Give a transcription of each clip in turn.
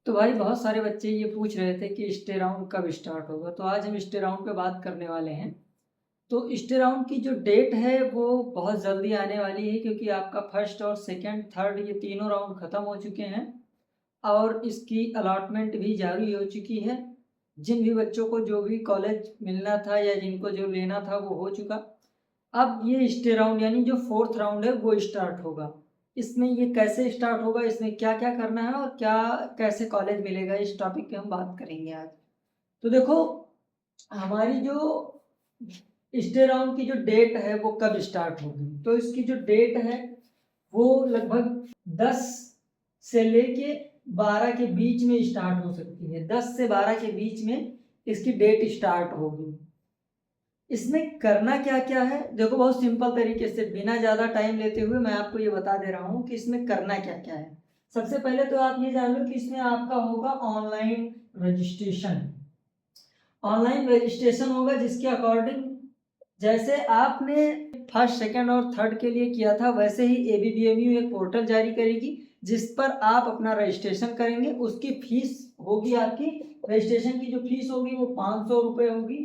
तो भाई बहुत सारे बच्चे ये पूछ रहे थे कि स्टे राउंड कब स्टार्ट होगा। तो आज हम स्टे राउंड पे बात करने वाले हैं। तो स्टे राउंड की जो डेट है वो बहुत जल्दी आने वाली है, क्योंकि आपका फर्स्ट और सेकंड थर्ड ये तीनों राउंड ख़त्म हो चुके हैं और इसकी अलॉटमेंट भी जारी हो चुकी है। जिन भी बच्चों को जो भी कॉलेज मिलना था या जिनको जो लेना था वो हो चुका। अब ये स्टे राउंड यानी जो फोर्थ राउंड है वो स्टार्ट होगा। इसमें ये कैसे स्टार्ट होगा, इसमें क्या क्या करना है और क्या कैसे कॉलेज मिलेगा, इस टॉपिक पे हम बात करेंगे आज। तो देखो, हमारी जो स्टे राउंड की जो डेट है वो कब स्टार्ट होगी, तो इसकी जो डेट है वो लगभग 10 से लेके 12 के बीच में स्टार्ट हो सकती है। 10 से 12 के बीच में इसकी डेट स्टार्ट होगी। इसमें करना क्या क्या है, देखो बहुत सिंपल तरीके से बिना ज़्यादा टाइम लेते हुए मैं आपको ये बता दे रहा हूँ कि इसमें करना क्या क्या है। सबसे पहले तो आप ये जान लो कि इसमें आपका होगा ऑनलाइन रजिस्ट्रेशन। ऑनलाइन रजिस्ट्रेशन होगा जिसके अकॉर्डिंग जैसे आपने फर्स्ट सेकंड और थर्ड के लिए किया था वैसे ही ABBMU एक पोर्टल जारी करेगी जिस पर आप अपना रजिस्ट्रेशन करेंगे। उसकी फीस होगी, आपकी रजिस्ट्रेशन की जो फीस होगी वो 500 रुपये होगी।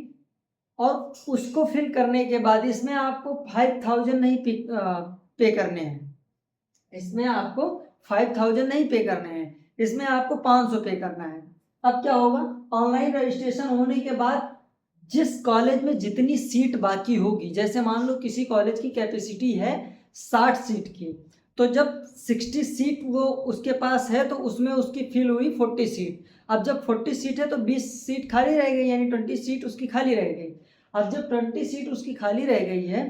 और उसको फिल करने के बाद इसमें आपको 5000 नहीं पे करने हैं। इसमें आपको 5000 नहीं पे करने हैं, इसमें आपको 500 पे करना है। अब क्या होगा, ऑनलाइन रजिस्ट्रेशन होने के बाद जिस कॉलेज में जितनी सीट बाकी होगी, जैसे मान लो किसी कॉलेज की कैपेसिटी है 60 सीट की, तो जब 60 सीट वो उसके पास है तो उसमें उसकी फिल हुई 40 सीट। अब जब 40 सीट है तो 20 सीट खाली रह गई, यानी 20 सीट उसकी खाली रह गई। अब जब 20 सीट उसकी खाली रह गई है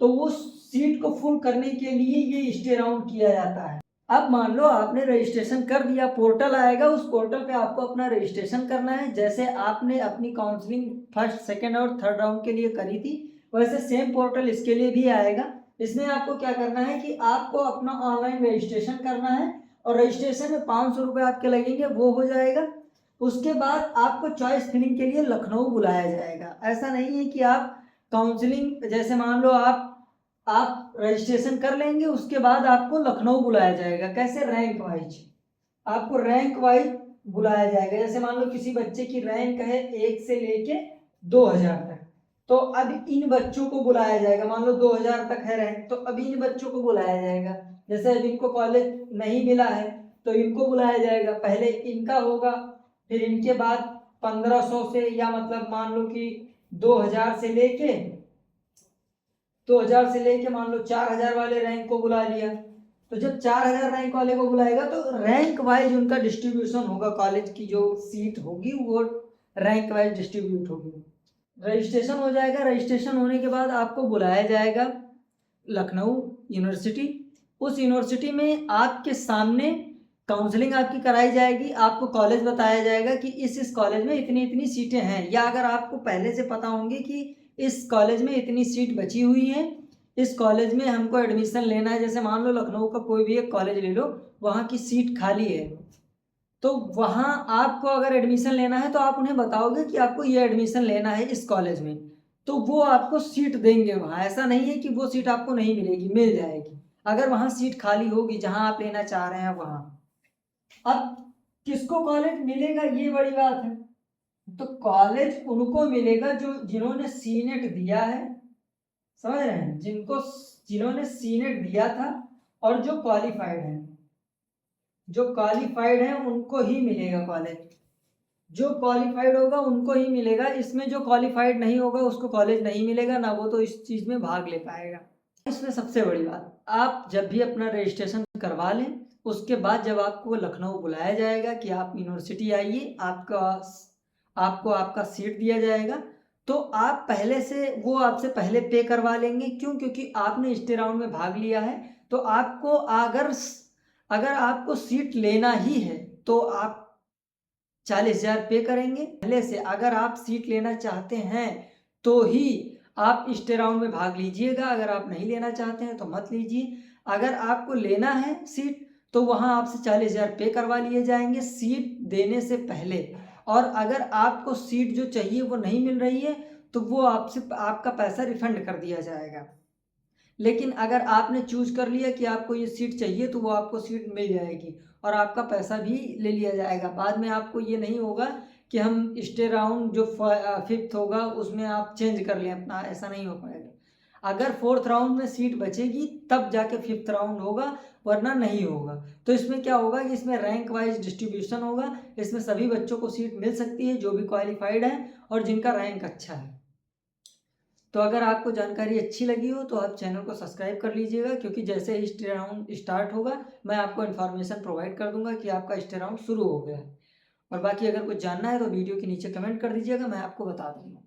तो वो सीट को फुल करने के लिए ये स्टे राउंड किया जाता है। अब मान लो आपने रजिस्ट्रेशन कर दिया, पोर्टल आएगा, उस पोर्टल पे आपको अपना रजिस्ट्रेशन करना है। जैसे आपने अपनी काउंसलिंग फर्स्ट सेकंड और थर्ड राउंड के लिए करी थी वैसे सेम पोर्टल इसके लिए भी आएगा। इसमें आपको क्या करना है कि आपको अपना ऑनलाइन रजिस्ट्रेशन करना है और रजिस्ट्रेशन में 500 रुपये आपके लगेंगे, वो हो जाएगा। उसके बाद आपको चॉइस फिलिंग के लिए लखनऊ बुलाया जाएगा। ऐसा नहीं है कि आप काउंसलिंग, जैसे मान लो आप रजिस्ट्रेशन कर लेंगे उसके बाद आपको लखनऊ बुलाया जाएगा। कैसे, रैंक वाइज आपको रैंक वाइज बुलाया जाएगा। जैसे मान लो किसी बच्चे की रैंक है 1 से लेके 2000 तक, तो अब इन बच्चों को बुलाया जाएगा। मान लो 2000 तक है रैंक, तो अब इन बच्चों को बुलाया जाएगा। जैसे अब इनको कॉलेज नहीं मिला है तो इनको बुलाया जाएगा, पहले इनका होगा, फिर इनके बाद 1500 से, या मतलब मान लो कि 2000 से लेके 2000 से लेके मान लो 4000 वाले रैंक को बुला लिया। तो जब 4000 रैंक वाले को बुलाएगा तो रैंक वाइज उनका डिस्ट्रीब्यूशन होगा, कॉलेज की जो सीट होगी वो रैंक वाइज डिस्ट्रीब्यूट होगी। रजिस्ट्रेशन हो जाएगा, रजिस्ट्रेशन होने के बाद आपको बुलाया जाएगा लखनऊ यूनिवर्सिटी। उस यूनिवर्सिटी में आपके सामने काउंसलिंग आपकी कराई जाएगी, आपको कॉलेज बताया जाएगा कि इस कॉलेज में इतनी इतनी सीटें हैं, या अगर आपको पहले से पता होंगे कि इस कॉलेज में इतनी सीट बची हुई है, इस कॉलेज में हमको एडमिशन लेना है। जैसे मान लो लखनऊ का कोई भी एक कॉलेज ले लो, वहाँ की सीट खाली है, तो वहाँ आपको अगर एडमिशन लेना है तो आप उन्हें बताओगे कि आपको ये एडमिशन लेना है इस कॉलेज में, तो वो आपको सीट देंगे वहाँ। ऐसा नहीं है कि वो सीट आपको नहीं मिलेगी, मिल जाएगी अगर वहाँ सीट खाली होगी जहाँ आप लेना चाह रहे हैं वहाँ। अब किसको कॉलेज मिलेगा ये बड़ी बात है। तो कॉलेज उनको मिलेगा जो जिन्होंने सीनेट दिया है, समझ रहे हैं, जिन्होंने सीनेट दिया था और जो क्वालिफाइड है, जो क्वालिफाइड है उनको ही मिलेगा कॉलेज। जो क्वालिफाइड होगा उनको ही मिलेगा। इसमें जो क्वालिफाइड नहीं होगा उसको कॉलेज नहीं मिलेगा ना, वो तो इस चीज़ में भाग ले पाएगा। इसमें सबसे बड़ी बात, आप जब भी अपना रजिस्ट्रेशन करवा लें उसके बाद जब आपको लखनऊ बुलाया जाएगा कि आप यूनिवर्सिटी आइए, आपको आपका सीट दिया जाएगा, तो आप पहले से वो आपसे पहले पे करवा लेंगे। क्यों? क्योंकि आपने स्टे राउंड में भाग लिया है। तो आपको अगर आपको सीट लेना ही है तो आप 40,000 पे करेंगे पहले से। अगर आप सीट लेना चाहते हैं तो ही आप स्टे राउंड में भाग लीजिएगा, अगर आप नहीं लेना चाहते हैं तो मत लीजिए। अगर आपको लेना है सीट तो वहाँ आपसे 40,000 पे करवा लिए जाएंगे सीट देने से पहले। और अगर आपको सीट जो चाहिए वो नहीं मिल रही है तो वो आपसे आपका पैसा रिफंड कर दिया जाएगा। लेकिन अगर आपने चूज़ कर लिया कि आपको ये सीट चाहिए तो वो आपको सीट मिल जाएगी और आपका पैसा भी ले लिया जाएगा। बाद में आपको ये नहीं होगा कि हम स्टे राउंड जो 5th होगा उसमें आप चेंज कर लें अपना, ऐसा नहीं हो पाएगा। अगर 4th राउंड में सीट बचेगी तब जाके 5th राउंड होगा, वरना नहीं होगा। तो इसमें क्या होगा कि इसमें रैंक वाइज डिस्ट्रीब्यूशन होगा, इसमें सभी बच्चों को सीट मिल सकती है जो भी क्वालिफाइड है और जिनका रैंक अच्छा है। तो अगर आपको जानकारी अच्छी लगी हो तो आप चैनल को सब्सक्राइब कर लीजिएगा, क्योंकि जैसे ही स्टे राउंड स्टार्ट होगा मैं आपको इन्फॉर्मेशन प्रोवाइड कर दूंगा कि आपका स्टे राउंड शुरू हो गया है। और बाकी अगर कुछ जानना है तो वीडियो के नीचे कमेंट कर दीजिएगा, मैं आपको बता दूंगा।